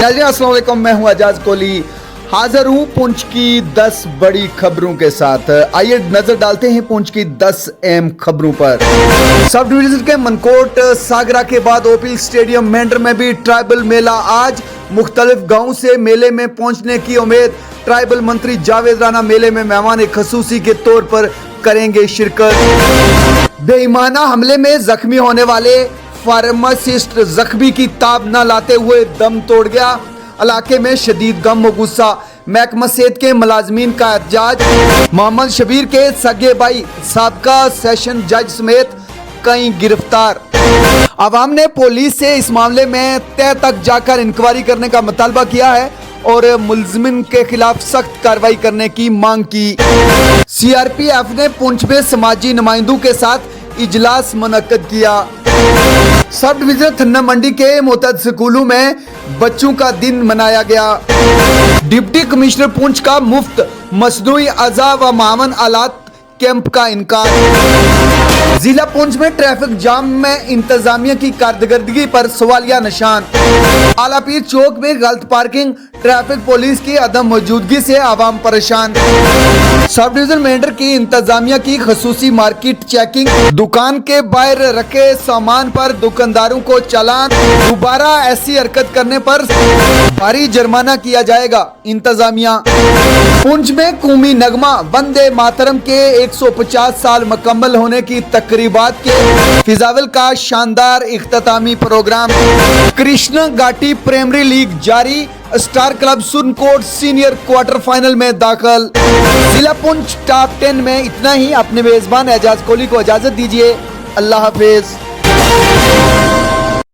नाज़रीन अस्सलाम वालेकुम, मैं हूं एजाज कोहली, हाजिर हूं पुंछ की 10 बड़ी खबरों के साथ। आइए नजर डालते हैं पुंछ की 10 अहम खबरों पर। सब डिवीजन के मनकोट सागरा के बाद ओपील स्टेडियम मेंढर में भी ट्राइबल मेला आज। मुख्तलिफ गाँव से मेले में पहुंचने की उम्मीद। ट्राइबल मंत्री जावेद राना मेले में मेहमान खसूसी के तौर पर करेंगे शिरकत। बेईमाना हमले में जख्मी होने वाले फार्मासिस्ट जख्मी की ताब न लाते हुए दम तोड़ गया। इलाके में शदीद गम व गुस्सा। महकमा सेहत के मुलाजमीन का एहतजाज। मोहम्मद शबीर के सगे भाई साबका सेशन जज समेत कई गिरफ्तार। आवाम ने पुलिस से इस मामले में तह तक जाकर इंक्वायरी करने का मुतालबा किया है और मुलजिमिन के खिलाफ सख्त कार्रवाई करने की मांग की। सीआरपीएफ ने पुंछ में समाजी नुमाइंदों के साथ इजलास मुनक्कद किया। सब डिवीजन थन्ना मंडी के मुतअद्दिद स्कूलों में बच्चों का दिन मनाया गया। डिप्टी कमिश्नर पुंछ का मुफ्त मसनूई अज़ा व मामन आलात कैंप का इनकार। जिला पुंछ में ट्रैफिक जाम में इंतजामिया की कारकर्दगी पर सवालिया निशान। आलापीर चौक में गलत पार्किंग, ट्रैफिक पुलिस की अदम मौजूदगी से आवाम परेशान। सब डिवीजन मेंढर की इंतजामिया की खसूसी मार्केट चेकिंग। दुकान के बाहर रखे सामान पर दुकानदारों को चालान। दोबारा ऐसी हरकत करने पर भारी जुर्माना किया जाएगा। इंतजामिया। पुंछ में कौमी नगमा वंदे मातरम के 150 साल मुकम्मल होने की तकरीबात के फिजाविल का शानदार इख्तितामी प्रोग्राम। कृष्ण घाटी प्राइमरी लीग जारी। Star club Surankote senior quarter final में दाखिल। जिला पुंछ टॉप 10 में इतना ही। अपने मेजबान एजाज कोहली को इजाजत दीजिए। अल्लाह हाफिज।